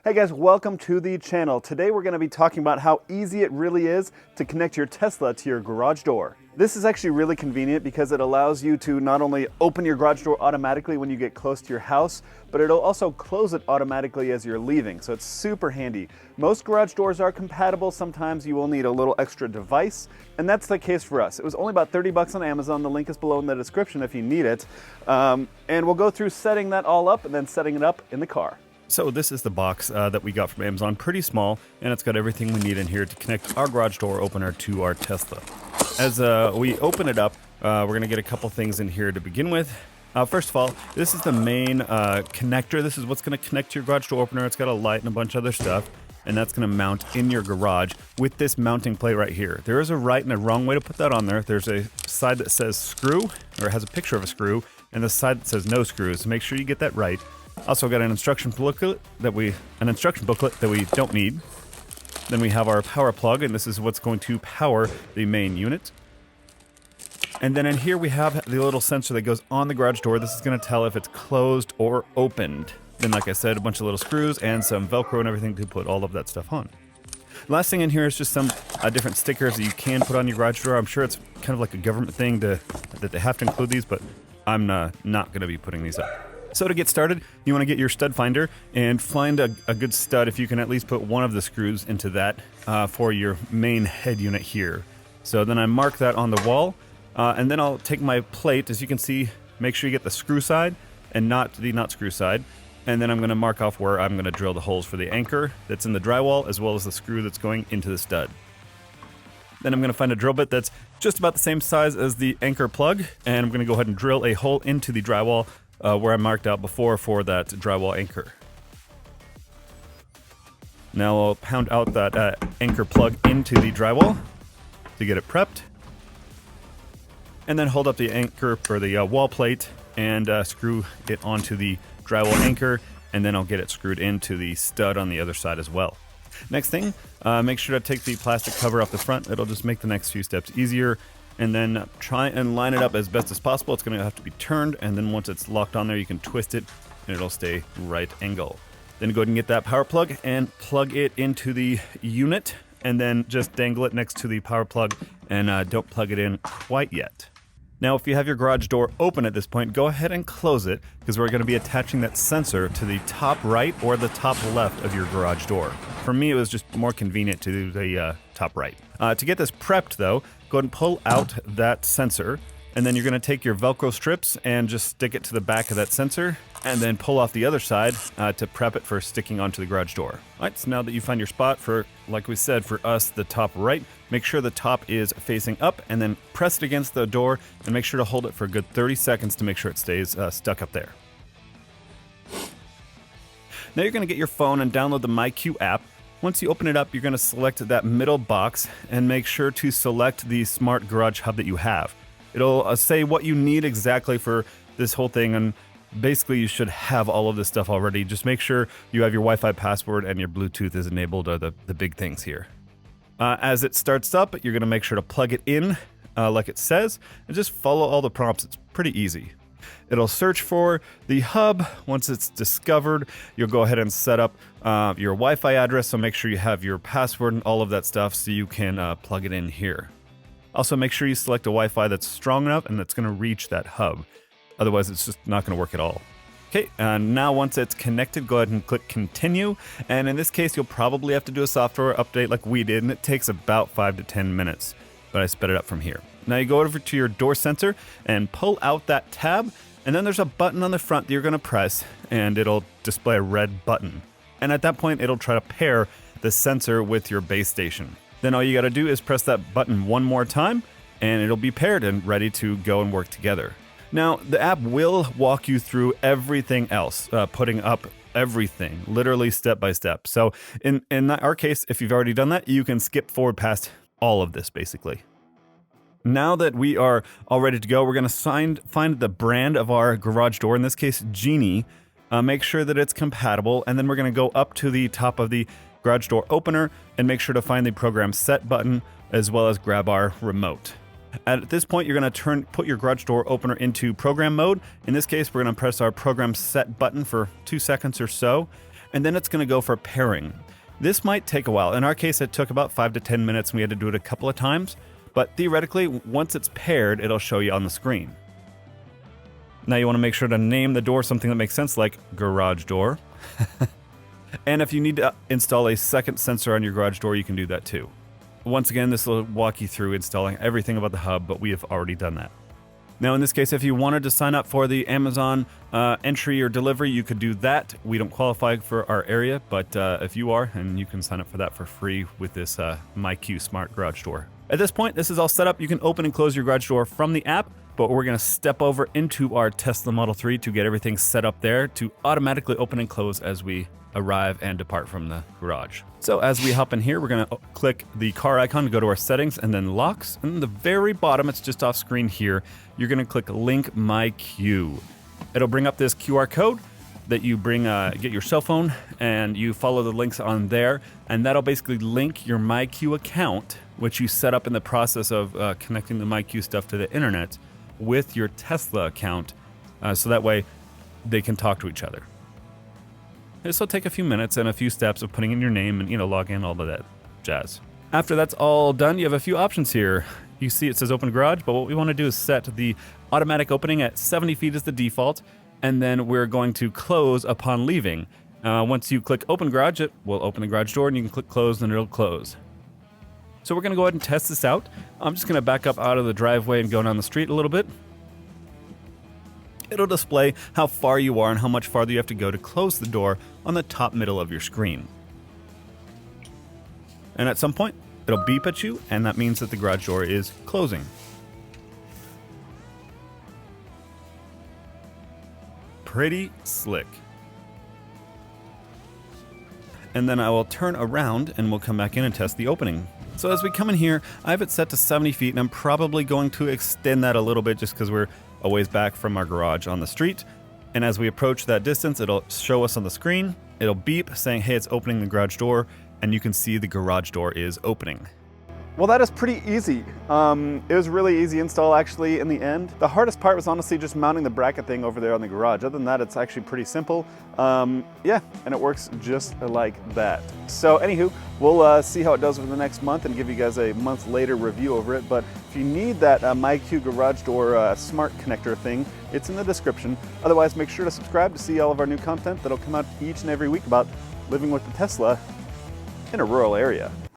Hey guys, welcome to the channel. Today we're going to be talking about how easy it really is to connect your Tesla to your garage door. This is actually really convenient because it allows you to not only open your garage door automatically when you get close to your house, but it'll also close it automatically as you're leaving, so it's super handy. Most garage doors are compatible. Sometimes you will need a little extra device, and that's the case for us. It was only about 30 bucks on Amazon. The link is below in the description if you need it. And we'll go through setting that all up and then setting it up in the car. So this is the box that we got from Amazon, pretty small, and it's got everything we need in here to connect our garage door opener to our Tesla. As we open it up, we're going to get a couple things in here to begin with. First of all, this is the main connector. This is what's going to connect to your garage door opener. It's got a light and a bunch of other stuff, and that's going to mount in your garage with this mounting plate right here. There is a right and a wrong way to put that on there. There's a side that says screw, or it has a picture of a screw, and the side that says no screws. So make sure you get that right. Also got an instruction booklet that we don't need. Then we have our power plug, and this is what's going to power the main unit. And then in here we have the little sensor that goes on the garage door. This is going to tell if it's closed or opened. Then, like I said, a bunch of little screws and some Velcro and everything to put all of that stuff on. Last thing in here is just some different stickers that you can put on your garage door. I'm sure it's kind of like a government thing that they have to include these, but I'm not going to be putting these up. So to get started, you want to get your stud finder and find a good stud if you can at least put one of the screws into that for your main head unit here. So then I mark that on the wall, and then I'll take my plate. As you can see, make sure you get the screw side and not the not screw side. And then I'm going to mark off where I'm going to drill the holes for the anchor that's in the drywall, as well as the screw that's going into the stud. Then I'm going to find a drill bit that's just about the same size as the anchor plug, and I'm going to go ahead and drill a hole into the drywall where I marked out before for that drywall anchor. Now I'll pound out that anchor plug into the drywall to get it prepped. And then hold up the anchor or the wall plate and screw it onto the drywall anchor, and then I'll get it screwed into the stud on the other side as well. Next thing, make sure to take the plastic cover off the front. It'll just make the next few steps easier. And then try and line it up as best as possible. It's going to have to be turned, and then once it's locked on there, you can twist it, and it'll stay right angle. Then go ahead and get that power plug and plug it into the unit, and then just dangle it next to the power plug, and don't plug it in quite yet. Now, if you have your garage door open at this point, go ahead and close it, because we're going to be attaching that sensor to the top right or the top left of your garage door. For me, it was just more convenient to do the top right. To get this prepped, though, go ahead and pull out that sensor, and then you're going to take your Velcro strips and just stick it to the back of that sensor, and then pull off the other side to prep it for sticking onto the garage door. All right, so now that you find your spot for, like we said, for us, the top right, make sure the top is facing up, and then press it against the door, and make sure to hold it for a good 30 seconds to make sure it stays stuck up there. Now you're going to get your phone and download the MyQ app. Once you open it up, you're going to select that middle box and make sure to select the Smart Garage Hub that you have. It'll say what you need exactly for this whole thing, and basically you should have all of this stuff already. Just make sure you have your Wi-Fi password and your Bluetooth is enabled, are the big things here. As it starts up, you're going to make sure to plug it in like it says, and just follow all the prompts. It's pretty easy. It'll search for the hub. Once it's discovered, you'll go ahead and set up your Wi-Fi address, so make sure you have your password and all of that stuff so you can plug it in here. Also, make sure you select a Wi-Fi that's strong enough and that's going to reach that hub. Otherwise, it's just not going to work at all. Okay, now once it's connected, go ahead and click continue. And in this case, you'll probably have to do a software update like we did, and it takes about 5 to 10 minutes. But I sped it up from here. Now you go over to your door sensor and pull out that tab, and then there's a button on the front that you're going to press, and it'll display a red button. And at that point, it'll try to pair the sensor with your base station. Then all you got to do is press that button one more time, and it'll be paired and ready to go and work together. Now, the app will walk you through everything else, putting up everything, literally step by step. So in our case, if you've already done that, you can skip forward past all of this, basically. Now that we are all ready to go, we're going to find the brand of our garage door, in this case, Genie. Make sure that it's compatible, and then we're going to go up to the top of the garage door opener and make sure to find the program set button, as well as grab our remote. At this point, you're going to put your garage door opener into program mode. In this case, we're going to press our program set button for 2 seconds or so. and then it's going to go for pairing. This might take a while. In our case, it took about 5 to 10 minutes, and we had to do it a couple of times. But theoretically, once it's paired, it'll show you on the screen. Now you want to make sure to name the door something that makes sense, like garage door. And if you need to install a second sensor on your garage door, you can do that too. Once again, this will walk you through installing everything about the hub, but we have already done that. Now in this case, if you wanted to sign up for the Amazon entry or delivery, you could do that. We don't qualify for our area, but if you are, and you can sign up for that for free with this MyQ Smart Garage Door. At this point, this is all set up. You can open and close your garage door from the app, but we're going to step over into our Tesla Model 3 to get everything set up there to automatically open and close as we arrive and depart from the garage. So as we hop in here, we're going to click the car icon to go to our settings and then locks. And in the very bottom, it's just off screen here, you're going to click Link MyQ. It'll bring up this QR code that you bring, get your cell phone, and you follow the links on there, and that'll basically link your MyQ account, which you set up in the process of connecting the MyQ stuff to the internet, with your Tesla account, so that way they can talk to each other. This will take a few minutes and a few steps of putting in your name and, log in, all of that jazz. After that's all done, you have a few options here. You see it says open garage, but what we want to do is set the automatic opening at 70 feet as the default, and then we're going to close upon leaving. Once you click open garage, it will open the garage door, and you can click close and it'll close. So we're going to go ahead and test this out. I'm just going to back up out of the driveway and go down the street a little bit. It'll display how far you are and how much farther you have to go to close the door on the top middle of your screen. And at some point, it'll beep at you, and that means that the garage door is closing. Pretty slick. And then I will turn around and we'll come back in and test the opening. So as we come in here, I have it set to 70 feet, and I'm probably going to extend that a little bit just because we're a ways back from our garage on the street. And as we approach that distance, it'll show us on the screen. It'll beep saying, hey, it's opening the garage door, and you can see the garage door is opening. Well, that is pretty easy. It was really easy install actually in the end. The hardest part was honestly just mounting the bracket thing over there on the garage. Other than that, it's actually pretty simple. Yeah, and it works just like that. So anywho, we'll see how it does over the next month and give you guys a month later review over it. But if you need that MyQ garage door smart connector thing, it's in the description. Otherwise, make sure to subscribe to see all of our new content that'll come out each and every week about living with the Tesla in a rural area.